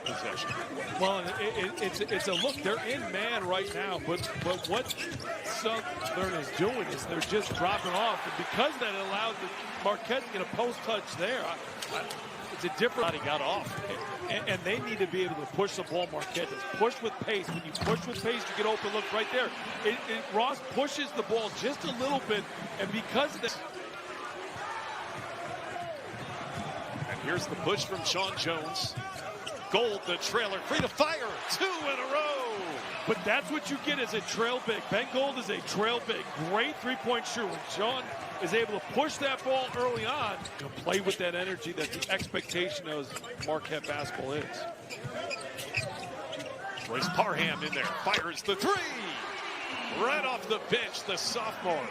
that possession. Well, it's a look. They're in man right now, but what Southern is doing is they're just dropping off, and because that allows Marquette to get a post touch there. It's a different. He got off, and they need to be able to push the ball. Marquette does push with pace. When you push with pace, you get open. Look right there. Ross pushes the ball just a little bit, and because of that. And here's the push from Sean Jones. Gold, the trailer, free to fire. 2 in a row. But that's what you get as a trail big. Ben Gold is a trail big. Great three-point shooter. When Sean is able to push that ball early on, to play with that energy that the expectation of Marquette basketball is. Royce Parham in there. Fires the 3. Right off the bench, the sophomore.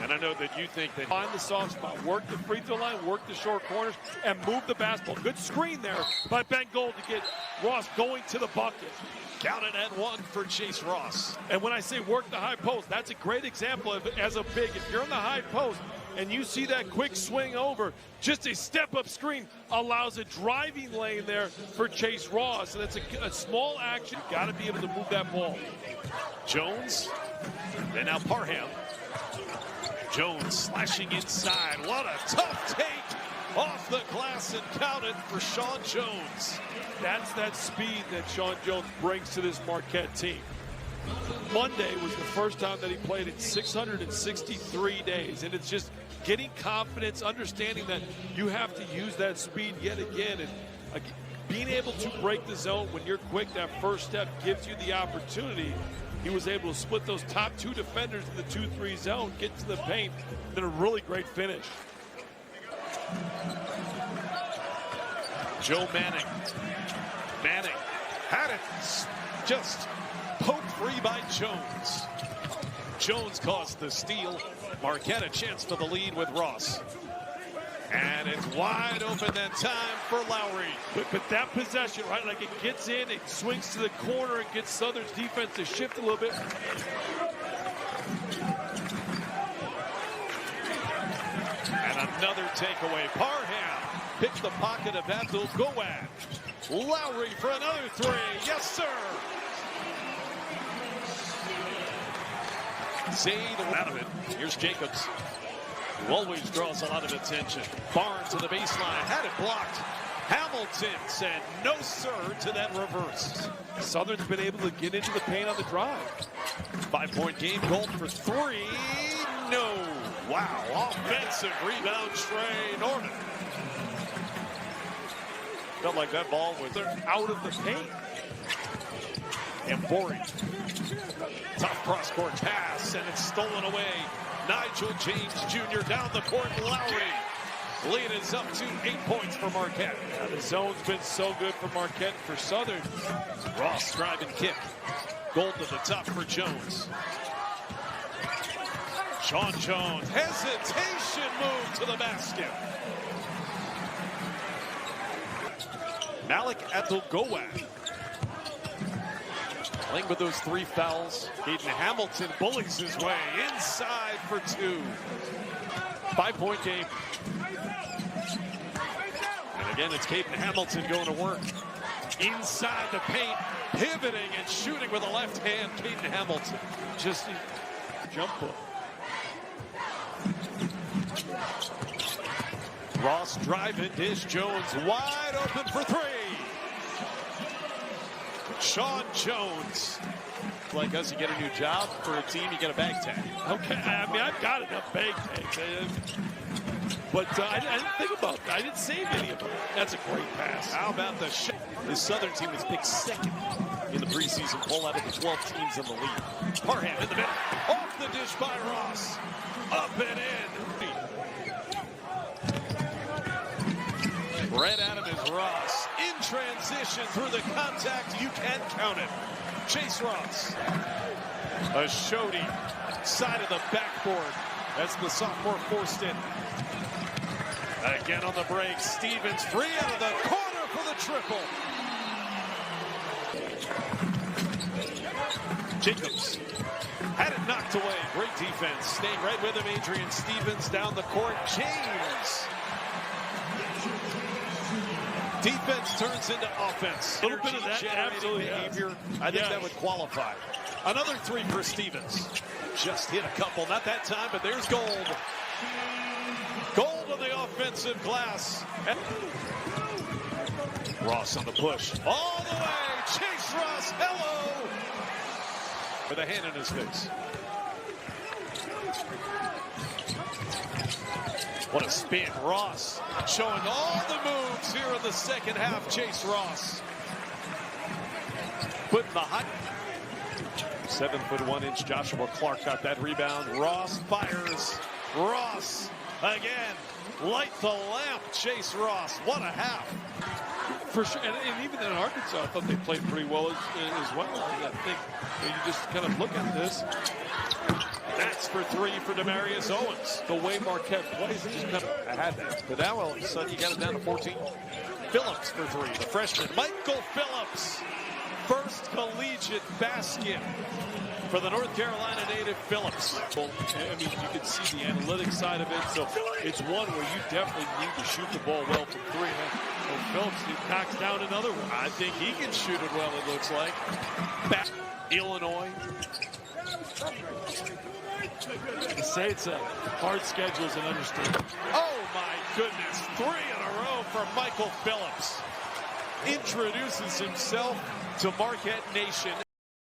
And I know that you think that find the soft spot, work the free throw line, work the short corners, and move the basketball. Good screen there by Ben Gold to get Ross going to the bucket. Count it at 1 for Chase Ross. And when I say work the high post, that's a great example of as a big. If you're in the high post and you see that quick swing over, just a step-up screen allows a driving lane there for Chase Ross. And it's a small action. You've got to be able to move that ball. Jones, and now Parham. Jones slashing inside. What a tough take off the glass, and count it for Sean Jones. That's that speed that Sean Jones brings to this Marquette team. Monday was the first time that he played in 663 days, and it's just getting confidence, understanding that you have to use that speed yet again, and being able to break the zone when you're quick. That first step gives you the opportunity. He was able to split those top 2 defenders in the 2-3 zone, get to the paint, then a really great finish. Joe Manning. Manning had it just poked free by Jones. Jones caused the steal. Marquette a chance for the lead with Ross. And it's wide open that time for Lowry. But that possession, right, like it gets in, it swings to the corner, and gets Southern's defense to shift a little bit. And another takeaway. Parham picks the pocket of Abdul-Gowad. Lowry for another 3. Yes, sir. Zayd out of it. Here's Jacobs, who always draws a lot of attention. Barnes to the baseline, had it blocked. Hamilton said no sir to that reverse. Southern's been able to get into the paint on the drive. 5-point game. Gold for 3. No. Wow. Offensive rebound, Trey Norman. Felt like that ball was out of the paint. And Borey. Tough cross-court pass, and it's stolen away. Nigel James Jr. down the court. Lowry. Lead is up to 8 points for Marquette. The zone's been so good for Marquette and for Southern. Ross driving kick. Gold to the top for Jones. Sean Jones. Hesitation move to the basket. Malik Abdul-Gowad. Playing with those 3 fouls. Caden Hamilton bullies his way inside for 2. 5-point game. And again, it's Caden Hamilton going to work. Inside the paint, pivoting and shooting with a left hand. Caden Hamilton. Just jump hook. Ross driving, dish. Jones wide open for 3. Sean Jones. Like us, you get a new job for a team, you get a bag tag. Okay, I mean, I've got enough bag tags. But I didn't think about that. I didn't save any of them. That's a great pass. How about the shot? The Southern team was picked 2nd in the preseason poll out of the 12 teams in the league. Parham in the middle. Off the dish by Ross. Up and in. Red Adam is Ross. In transition through the contact. You can count it. Chase Ross. A Shody. Side of the backboard. That's the sophomore forced in. Again on the break. Stevens free out of the corner for the triple. Jacobs had it knocked away. Great defense. Staying right with him. Adrian Stevens down the court. James. Defense turns into offense. A little bit of that, absolutely. Behavior. I think that would qualify. Another three for Stevens. Just hit a couple, not that time, but there's Gold. Gold on the offensive glass. And Ross on the push. All the way. Chase Ross, hello. With a hand in his face. What a spin. Ross showing all the moves here in the second half. Chase Ross. Putting the high. 7'1" Joshua Clark got that rebound. Ross fires. Ross again. Light the lamp. Chase Ross. What a half. For sure. And even in Arkansas, I thought they played pretty well as well. I think you just kind of look at this. That's for three for Demarius Owens. The way Marquette plays, just kind of. I had that. But now all of a sudden you got it down to 14. Phillips for three. The freshman, Michael Phillips. First collegiate basket for the North Carolina native Phillips. I mean, you can see the analytics side of it. So it's one where you definitely need to shoot the ball well from three. So Phillips, he knocks down another one. I think he can shoot it well, it looks like. Back Illinois. To say it's a hard schedule is an understatement. Oh my goodness, 3 in a row for Michael Phillips. Introduces himself to Marquette Nation.